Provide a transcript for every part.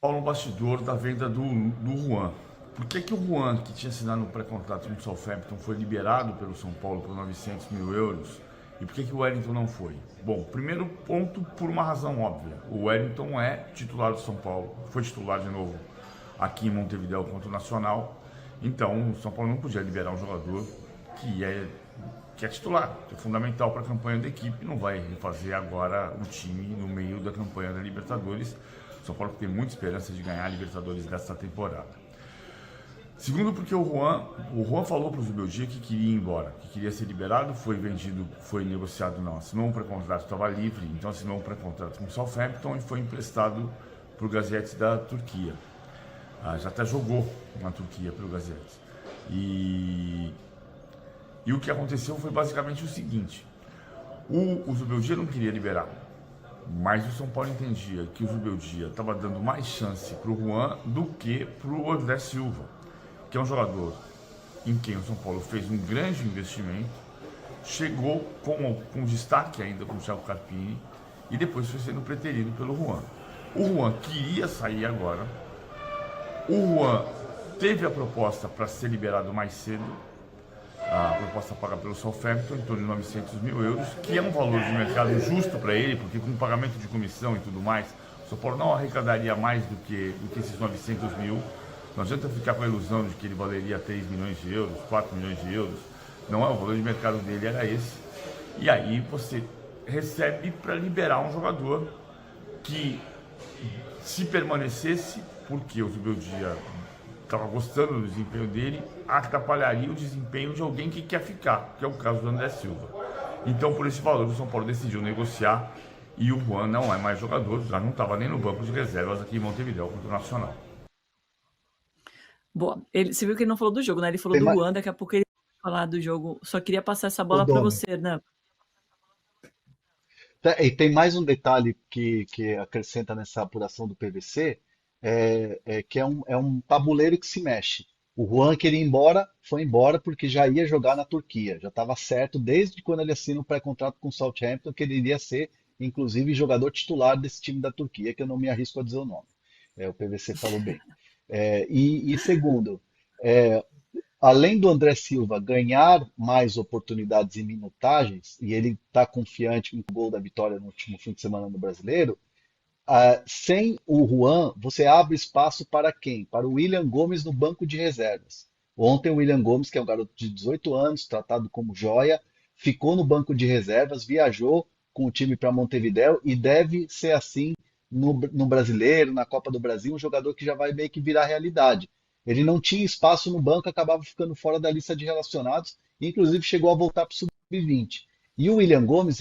Paulo, um bastidor da venda do Juan. Por que o Juan, que tinha assinado um pré-contrato com o Southampton, foi liberado pelo São Paulo por 900 mil euros? E por que o Wellington não foi? Bom, primeiro ponto, por uma razão óbvia. O Wellington é titular do São Paulo, foi titular de novo aqui em Montevidéu contra o Nacional. Então, o São Paulo não podia liberar um jogador que é titular, que é fundamental para a campanha da equipe. Não vai refazer agora o time no meio da campanha da Libertadores. O São Paulo tem muita esperança de ganhar a Libertadores desta temporada. Segundo, porque o Juan falou para o Zubeldia que queria ir embora, que queria ser liberado, foi vendido, foi negociado, não, assinou um pré-contrato, estava livre, então assinou um pré-contrato com o Southampton e foi emprestado para o Gaziantep da Turquia. Já até jogou na Turquia pelo Gaziantep. E o que aconteceu foi basicamente o seguinte: o Zubeldia não queria liberar, mas o São Paulo entendia que o Zubeldia estava dando mais chance para o Juan do que para o André Silva, que é um jogador em quem o São Paulo fez um grande investimento, chegou com destaque ainda com o Thiago Carpini e depois foi sendo preterido pelo Juan. O Juan queria sair agora, o Juan teve a proposta para ser liberado mais cedo, a proposta paga pelo Southampton, em torno de 900 mil euros, que é um valor de mercado justo para ele, porque com pagamento de comissão e tudo mais, o São Paulo não arrecadaria mais do que esses 900 mil. Não adianta ficar com a ilusão de que ele valeria 3 milhões de euros, 4 milhões de euros. Não é, o valor de mercado dele era esse. E aí você recebe para liberar um jogador que, se permanecesse, porque o Zubeldia estava gostando do desempenho dele, atrapalharia o desempenho de alguém que quer ficar, que é o caso do André Silva. Então, por esse valor, o São Paulo decidiu negociar e o Juan não é mais jogador, já não estava nem no banco de reservas aqui em Montevidéu contra o Nacional. Boa. Você viu que ele não falou do jogo, né? Ele falou do Juan, daqui a pouco ele vai falar do jogo. Só queria passar essa bola para você, né? E tem mais um detalhe que acrescenta nessa apuração do PVC, que é um tabuleiro que se mexe. O Juan queria ir embora, foi embora porque já ia jogar na Turquia. Já estava certo desde quando ele assina o pré-contrato com o Southampton que ele iria ser, inclusive, jogador titular desse time da Turquia, que eu não me arrisco a dizer o nome. O PVC falou bem. E segundo, é, além do André Silva ganhar mais oportunidades e minutagens, e ele está confiante no gol da vitória no último fim de semana no Brasileiro, sem o Juan, você abre espaço para quem? Para o William Gomes no banco de reservas. Ontem o William Gomes, que é um garoto de 18 anos, tratado como joia, ficou no banco de reservas, viajou com o time para Montevidéu e deve ser assim no Brasileiro, na Copa do Brasil, um jogador que já vai meio que virar realidade. Ele não tinha espaço no banco, acabava ficando fora da lista de relacionados, e inclusive chegou a voltar para o Sub-20. E o William Gomes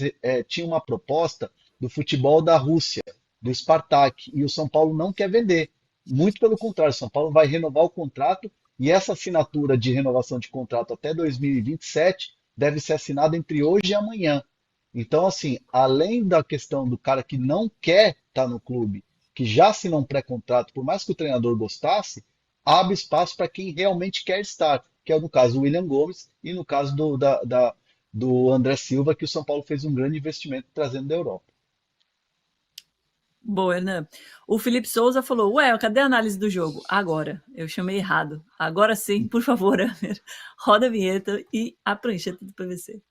tinha uma proposta do futebol da Rússia, do Spartak, e o São Paulo não quer vender. Muito pelo contrário, o São Paulo vai renovar o contrato e essa assinatura de renovação de contrato até 2027 deve ser assinada entre hoje e amanhã. Então, assim, além da questão do cara que não quer estar no clube, que já assinou um pré-contrato, por mais que o treinador gostasse, abre espaço para quem realmente quer estar, que é no caso do William Gomes e no caso do André Silva, que o São Paulo fez um grande investimento trazendo da Europa. Boa, Hernan. O Felipe Souza falou, ué, cadê a análise do jogo? Agora, eu chamei errado. Agora sim, por favor, Amer, roda a vinheta e a prancheta do PVC.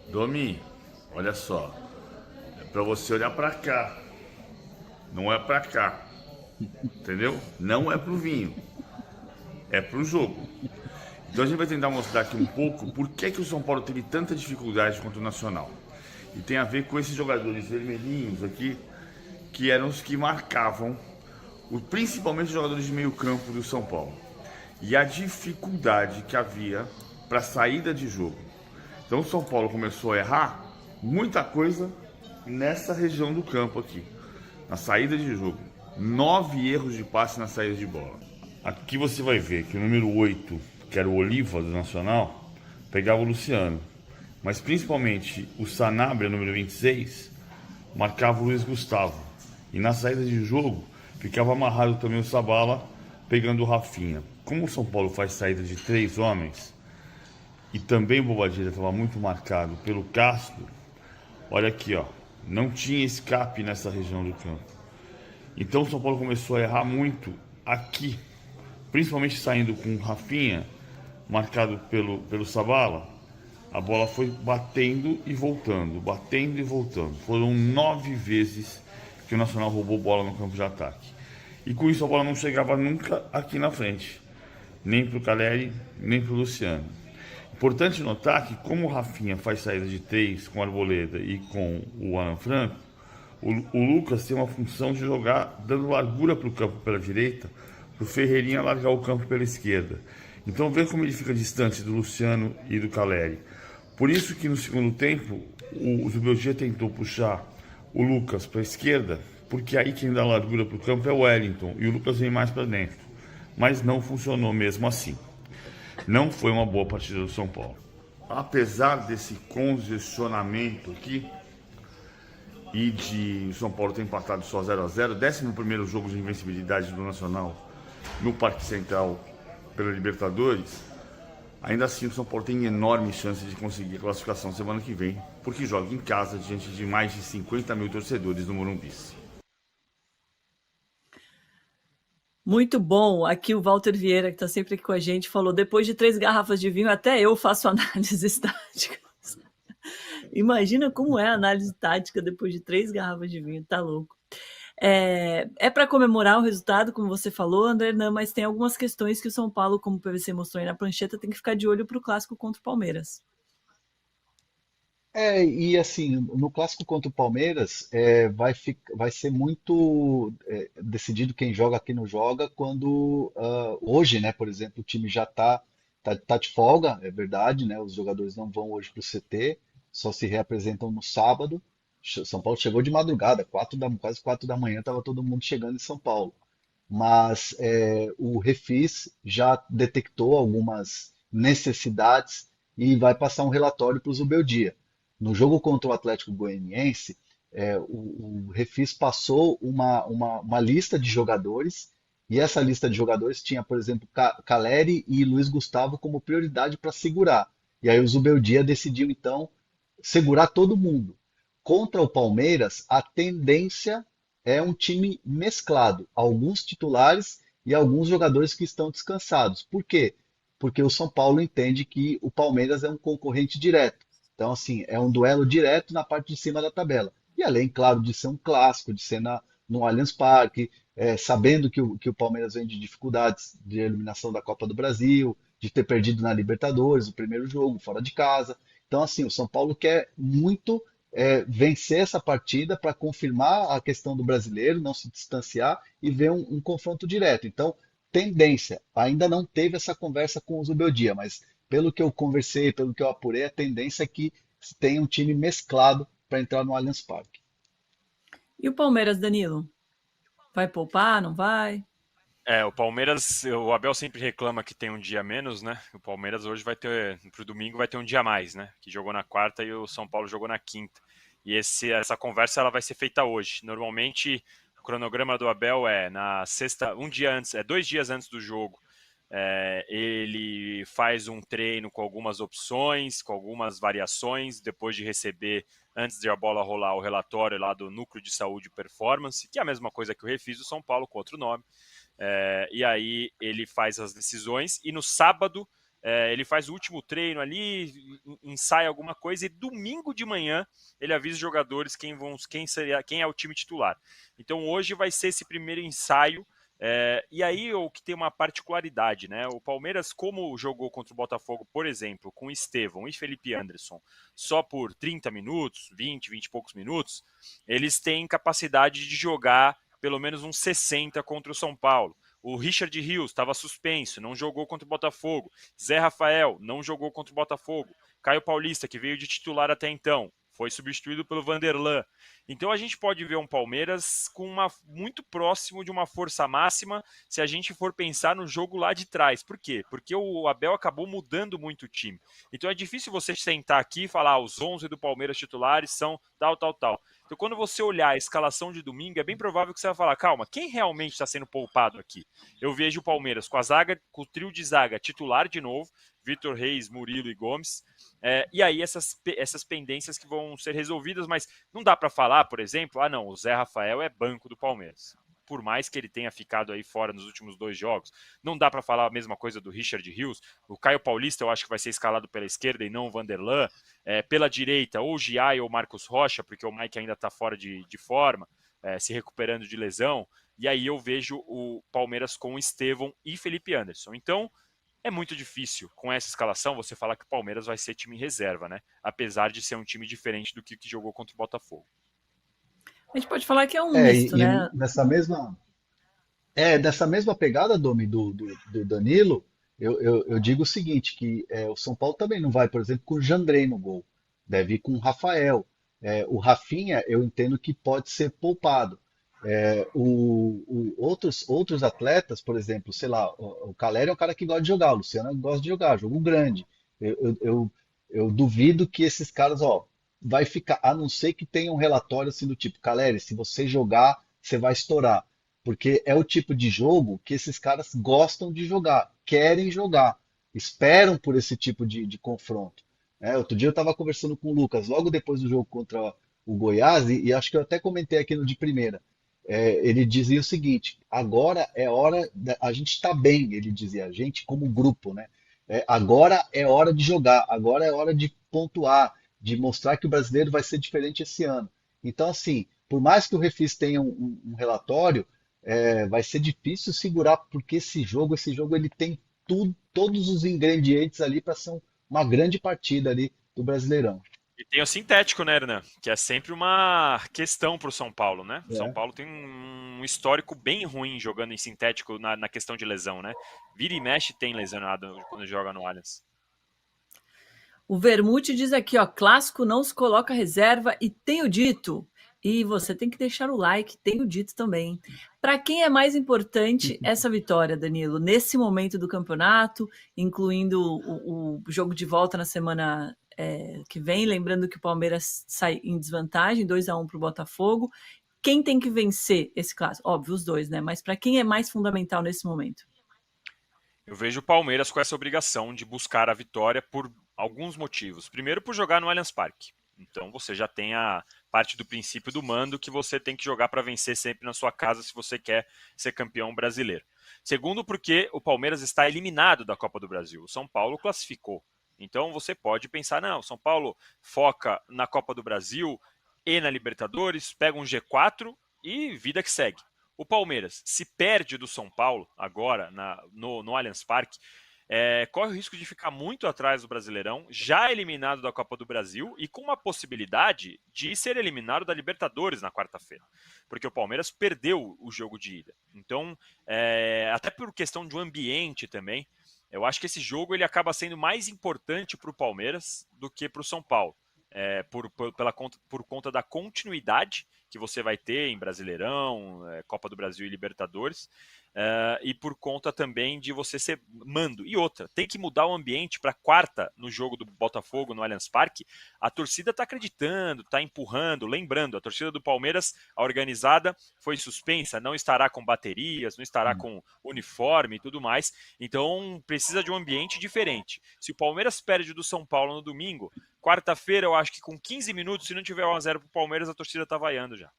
Domi, olha só, é para você olhar para cá, não é para cá, entendeu? Não é pro vinho, é pro jogo. Então a gente vai tentar mostrar aqui um pouco por que o São Paulo teve tanta dificuldade contra o Nacional. E tem a ver com esses jogadores vermelhinhos aqui, que eram os que marcavam, principalmente os jogadores de meio campo do São Paulo. E a dificuldade que havia para saída de jogo. Então o São Paulo começou a errar muita coisa nessa região do campo aqui, na saída de jogo. 9 erros de passe na saída de bola. Aqui você vai ver que o número 8, que era o Oliva do Nacional, pegava o Luciano. Mas principalmente o Sanabria, número 26, marcava o Luiz Gustavo. E na saída de jogo ficava amarrado também o Sabala, pegando o Rafinha. Como o São Paulo faz saída de 3 homens, e também o Bobadilha estava muito marcado pelo Castro, olha aqui, ó, não tinha escape nessa região do campo. Então o São Paulo começou a errar muito aqui, principalmente saindo com o Rafinha, marcado pelo Sabala. A bola foi batendo e voltando, batendo e voltando. Foram 9 vezes que o Nacional roubou bola no campo de ataque. E com isso a bola não chegava nunca aqui na frente, nem para o Caleri, nem para o Luciano. Importante notar que como o Rafinha faz saída de 3 com a Arboleda e com o Alan Franco, o Lucas tem uma função de jogar dando largura para o campo pela direita, para o Ferreirinha largar o campo pela esquerda. Então vê como ele fica distante do Luciano e do Caleri. Por isso que no segundo tempo o Zubeldia tentou puxar o Lucas para a esquerda, porque aí quem dá largura para o campo é o Wellington e o Lucas vem mais para dentro. Mas não funcionou mesmo assim. Não foi uma boa partida do São Paulo. Apesar desse congestionamento aqui e de o São Paulo ter empatado só 0-0, 11º jogo de invencibilidade do Nacional no Parque Central pela Libertadores, ainda assim o São Paulo tem enorme chance de conseguir a classificação semana que vem, porque joga em casa diante de mais de 50 mil torcedores no Morumbi. Muito bom. Aqui o Walter Vieira, que está sempre aqui com a gente, falou: depois de 3 garrafas de vinho, até eu faço análises táticas. Imagina como é a análise tática depois de 3 garrafas de vinho, tá louco. É para comemorar o resultado, como você falou, André, não, mas tem algumas questões que o São Paulo, como o PVC mostrou aí na prancheta, tem que ficar de olho para o clássico contra o Palmeiras. E assim, no clássico contra o Palmeiras, vai ser muito decidido quem joga, quem não joga, quando hoje, né, por exemplo, o time já tá de folga, é verdade, né, os jogadores não vão hoje para o CT, só se reapresentam no sábado. São Paulo chegou de madrugada, quase 4 da manhã, estava todo mundo chegando em São Paulo. Mas o Refis já detectou algumas necessidades e vai passar um relatório para o Zubeldia. No jogo contra o Atlético Goianiense, o Refis passou uma lista de jogadores, e essa lista de jogadores tinha, por exemplo, Caleri e Luiz Gustavo como prioridade para segurar. E aí o Zubeldia decidiu, então, segurar todo mundo. Contra o Palmeiras, a tendência é um time mesclado, alguns titulares e alguns jogadores que estão descansados. Por quê? Porque o São Paulo entende que o Palmeiras é um concorrente direto. Então, assim, é um duelo direto na parte de cima da tabela. E além, claro, de ser um clássico, de ser no Allianz Parque, sabendo que o Palmeiras vem de dificuldades de eliminação da Copa do Brasil, de ter perdido na Libertadores, o primeiro jogo, fora de casa. Então, assim, o São Paulo quer muito vencer essa partida para confirmar a questão do brasileiro, não se distanciar e ver um confronto direto. Então, tendência, ainda não teve essa conversa com o Zubeldia, mas pelo que eu conversei, pelo que eu apurei, a tendência é que tenha um time mesclado para entrar no Allianz Parque. E o Palmeiras, Danilo? Vai poupar, não vai? O Palmeiras, o Abel sempre reclama que tem um dia menos, né? O Palmeiras hoje vai ter, pro domingo vai ter um dia a mais, né? Que jogou na quarta e o São Paulo jogou na quinta. E essa conversa ela vai ser feita hoje. Normalmente o cronograma do Abel é na sexta, 2 dias antes do jogo. Ele faz um treino com algumas opções, com algumas variações, depois de receber, antes de a bola rolar, o relatório lá do Núcleo de Saúde e Performance, que é a mesma coisa que o Refis do São Paulo, com outro nome. E aí ele faz as decisões e no sábado ele faz o último treino ali, ensaia alguma coisa e domingo de manhã ele avisa os jogadores quem é o time titular. Então hoje vai ser esse primeiro ensaio. E aí o que tem uma particularidade, né? O Palmeiras, como jogou contra o Botafogo, por exemplo, com Estevão e Felipe Anderson, só por 30 minutos, 20 e poucos minutos, eles têm capacidade de jogar pelo menos uns 60 contra o São Paulo. O Richard Rios estava suspenso, não jogou contra o Botafogo. Zé Rafael não jogou contra o Botafogo. Caio Paulista, que veio de titular até então, foi substituído pelo Vanderlan. Então a gente pode ver um Palmeiras muito próximo de uma força máxima se a gente for pensar no jogo lá de trás. Por quê? Porque o Abel acabou mudando muito o time. Então é difícil você sentar aqui e falar os 11 do Palmeiras titulares são tal. Então quando você olhar a escalação de domingo, é bem provável que você vai falar, calma, quem realmente está sendo poupado aqui? Eu vejo o Palmeiras com a zaga, com o trio de zaga titular de novo, Vitor Reis, Murilo e Gomes. E aí essas pendências que vão ser resolvidas, mas não dá para falar, por exemplo, não, o Zé Rafael é banco do Palmeiras. Por mais que ele tenha ficado aí fora nos últimos 2 jogos, não dá para falar a mesma coisa do Richard Rios. O Caio Paulista eu acho que vai ser escalado pela esquerda e não o Vanderlan. Pela direita, ou o Giai ou o Marcos Rocha, porque o Mike ainda está fora de forma, se recuperando de lesão. E aí eu vejo o Palmeiras com Estevão e Felipe Anderson. Então, é muito difícil, com essa escalação, você falar que o Palmeiras vai ser time reserva, né? Apesar de ser um time diferente do que jogou contra o Botafogo. A gente pode falar que é um misto, né? Nessa mesma pegada, Domi, do Danilo, eu digo o seguinte, que o São Paulo também não vai, por exemplo, com o Jandrei no gol. Deve ir com o Rafael. O Rafinha, eu entendo que pode ser poupado. Outros atletas, por exemplo, sei lá, o Caleri é um cara que gosta de jogar, o Luciano gosta de jogar, jogo grande. Eu duvido que esses caras, vai ficar, a não ser que tenha um relatório assim do tipo, Caleri, se você jogar, você vai estourar. Porque é o tipo de jogo que esses caras gostam de jogar, querem jogar, esperam por esse tipo de confronto. Outro dia eu estava conversando com o Lucas, logo depois do jogo contra o Goiás, e acho que eu até comentei aqui no de primeira. Ele dizia o seguinte: agora é hora, a gente está bem, ele dizia, a gente como grupo, né? Agora é hora de jogar, agora é hora de pontuar, de mostrar que o brasileiro vai ser diferente esse ano. Então, assim, por mais que o Refis tenha um relatório, vai ser difícil segurar, porque esse jogo ele tem todos os ingredientes ali para ser uma grande partida ali do Brasileirão. E tem o sintético, né, Hernan? Que é sempre uma questão para o São Paulo, né? O São É. Paulo tem um histórico bem ruim jogando em sintético na questão de lesão, né? Vira e mexe tem lesionado quando joga no Allianz. O Vermute diz aqui, clássico não se coloca reserva e tenho dito. E você tem que deixar o like, tenho dito também. Para quem é mais importante essa vitória, Danilo, nesse momento do campeonato, incluindo o jogo de volta na semana que vem, lembrando que o Palmeiras sai em desvantagem, 2-1 para o Botafogo. Quem tem que vencer esse clássico? Óbvio, os dois, né? Mas para quem é mais fundamental nesse momento? Eu vejo o Palmeiras com essa obrigação de buscar a vitória por alguns motivos. Primeiro, por jogar no Allianz Parque. Então você já tem a parte do princípio do mando que você tem que jogar para vencer sempre na sua casa se você quer ser campeão brasileiro. Segundo, porque o Palmeiras está eliminado da Copa do Brasil. O São Paulo classificou. Então você pode pensar, não, o São Paulo foca na Copa do Brasil e na Libertadores, pega um G4 e vida que segue. O Palmeiras se perde do São Paulo agora no Allianz Parque, corre o risco de ficar muito atrás do Brasileirão, já eliminado da Copa do Brasil e com uma possibilidade de ser eliminado da Libertadores na quarta-feira, porque o Palmeiras perdeu o jogo de ida. Então, até por questão de um ambiente também, eu acho que esse jogo ele acaba sendo mais importante para o Palmeiras do que para o São Paulo. Por conta da continuidade que você vai ter em Brasileirão, Copa do Brasil e Libertadores, e por conta também de você ser mando. E outra, tem que mudar o ambiente para quarta no jogo do Botafogo no Allianz Parque. A torcida está acreditando, está empurrando. Lembrando, a torcida do Palmeiras, a organizada, foi suspensa, não estará com baterias, não estará com uniforme e tudo mais. Então precisa de um ambiente diferente. Se o Palmeiras perde do São Paulo no domingo, quarta-feira eu acho que com 15 minutos, se não tiver 1-0 para o Palmeiras, a torcida está vaiando já.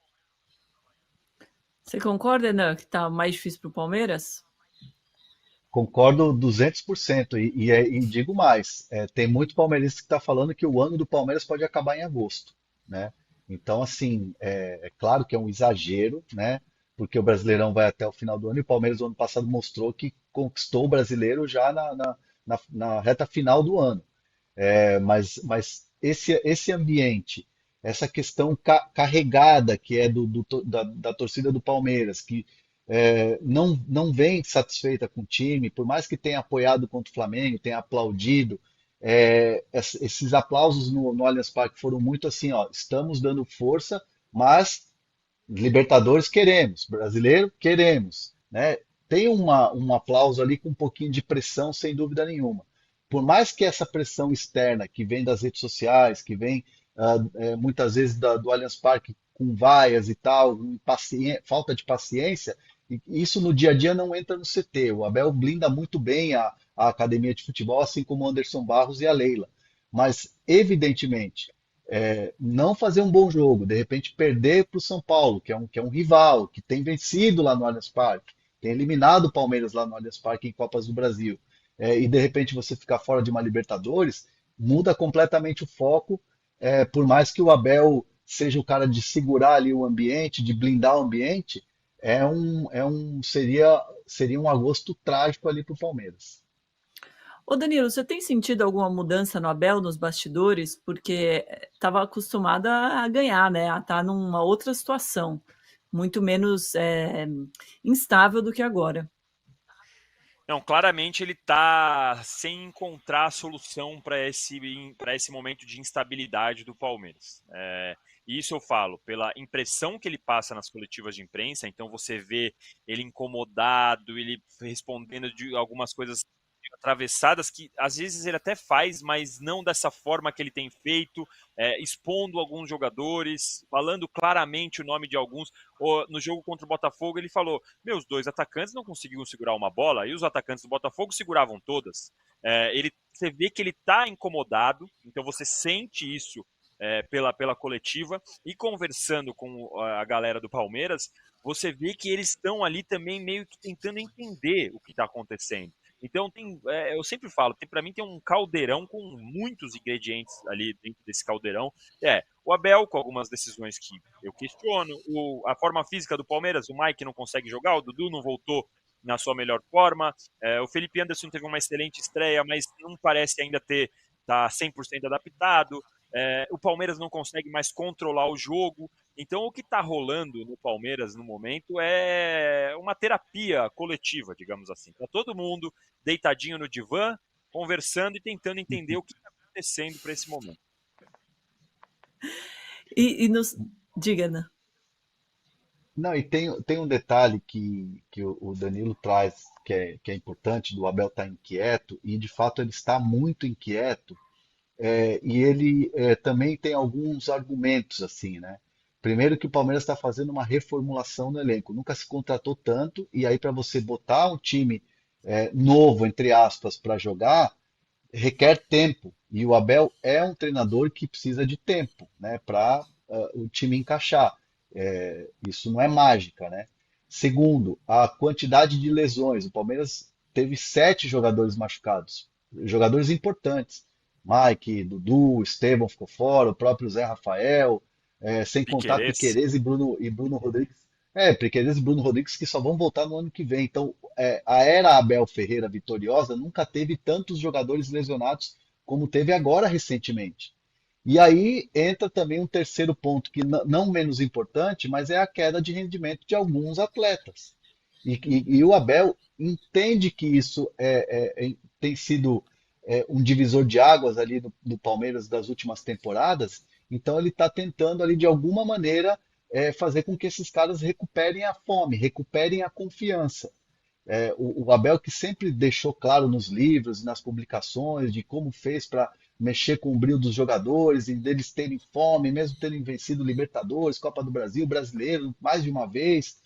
Você concorda, Ana, que está mais difícil para o Palmeiras? Concordo 200%. E digo mais, tem muito palmeirense que está falando que o ano do Palmeiras pode acabar em agosto, né? Então, assim, é claro que é um exagero, né? Porque o Brasileirão vai até o final do ano e o Palmeiras, no ano passado, mostrou que conquistou o Brasileiro já na reta final do ano. Mas esse ambiente, essa questão carregada que é da torcida do Palmeiras, que não vem satisfeita com o time, por mais que tenha apoiado contra o Flamengo, tenha aplaudido, esses aplausos no Allianz Parque foram muito assim, estamos dando força, mas Libertadores queremos, Brasileiro queremos, né? Tem um aplauso ali com um pouquinho de pressão, sem dúvida nenhuma. Por mais que essa pressão externa que vem das redes sociais, que vem muitas vezes do Allianz Parque com vaias e tal, falta de paciência, E isso no dia a dia não entra no CT. O Abel blinda muito bem a academia de futebol, assim como o Anderson Barros e a Leila. Mas, evidentemente, não fazer um bom jogo, de repente perder para o São Paulo, que é um rival, que tem vencido lá no Allianz Parque, tem eliminado o Palmeiras lá no Allianz Parque em Copas do Brasil, e de repente você ficar fora de uma Libertadores, muda completamente o foco, por mais que o Abel seja o cara de segurar ali o ambiente, de blindar o ambiente, seria um agosto trágico ali para o Palmeiras. Ô Danilo, você tem sentido alguma mudança no Abel, nos bastidores? Porque estava acostumada a ganhar, né? A estar numa outra situação, muito menos instável do que agora. Não, claramente ele está sem encontrar a solução para esse momento de instabilidade do Palmeiras. E isso eu falo pela impressão que ele passa nas coletivas de imprensa. Então você vê ele incomodado, ele respondendo de algumas coisas atravessadas que às vezes ele até faz, mas não dessa forma que ele tem feito, expondo alguns jogadores, falando claramente o nome de alguns. No jogo contra o Botafogo ele falou, meus 2 atacantes não conseguiam segurar uma bola, e os atacantes do Botafogo seguravam todas. Você vê que ele está incomodado, então você sente isso pela coletiva, e conversando com a galera do Palmeiras, você vê que eles estão ali também meio que tentando entender o que está acontecendo. Então, eu sempre falo, para mim tem um caldeirão com muitos ingredientes ali dentro desse caldeirão. O Abel, com algumas decisões que eu questiono, a forma física do Palmeiras, o Mike não consegue jogar, o Dudu não voltou na sua melhor forma, o Felipe Anderson teve uma excelente estreia, mas não parece ainda tá 100% adaptado, o Palmeiras não consegue mais controlar o jogo. Então, o que está rolando no Palmeiras no momento é uma terapia coletiva, digamos assim. Está todo mundo deitadinho no divã, conversando e tentando entender o que está acontecendo para esse momento. Diga, né? Não, e tem um detalhe que o Danilo traz, que é importante, do Abel estar inquieto, e de fato ele está muito inquieto, e ele também tem alguns argumentos, assim, né? Primeiro que o Palmeiras está fazendo uma reformulação no elenco, nunca se contratou tanto, e aí para você botar um time novo, entre aspas, para jogar, requer tempo, e o Abel é um treinador que precisa de tempo, né, para o time encaixar. Isso não é mágica, né? Segundo, a quantidade de lesões. O Palmeiras teve 7 jogadores machucados, jogadores importantes. Mike, Dudu, Estevão ficou fora, o próprio Zé Rafael, sem contar Piquerez e Bruno Rodrigues. Piquerez e Bruno Rodrigues que só vão voltar no ano que vem. Então, a era Abel Ferreira vitoriosa nunca teve tantos jogadores lesionados como teve agora recentemente. E aí entra também um terceiro ponto, que não menos importante, mas é a queda de rendimento de alguns atletas. E o Abel entende que isso tem sido um divisor de águas ali do Palmeiras das últimas temporadas, então ele está tentando ali de alguma maneira fazer com que esses caras recuperem a fome, recuperem a confiança. O Abel, que sempre deixou claro nos livros e nas publicações de como fez para mexer com o brilho dos jogadores e deles terem fome, mesmo terem vencido Libertadores, Copa do Brasil, Brasileiro, mais de uma vez.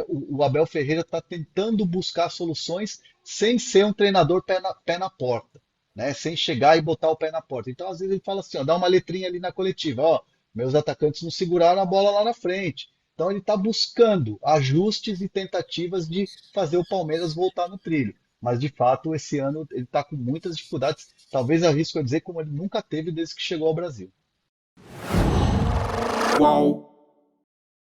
O Abel Ferreira está tentando buscar soluções sem ser um treinador pé na porta, né? Sem chegar e botar o pé na porta. Então, às vezes, ele fala assim, ó, dá uma letrinha ali na coletiva, ó, meus atacantes não seguraram a bola lá na frente. Então, ele está buscando ajustes e tentativas de fazer o Palmeiras voltar no trilho. Mas, de fato, esse ano ele está com muitas dificuldades. Talvez arrisco a dizer como ele nunca teve desde que chegou ao Brasil. Qual?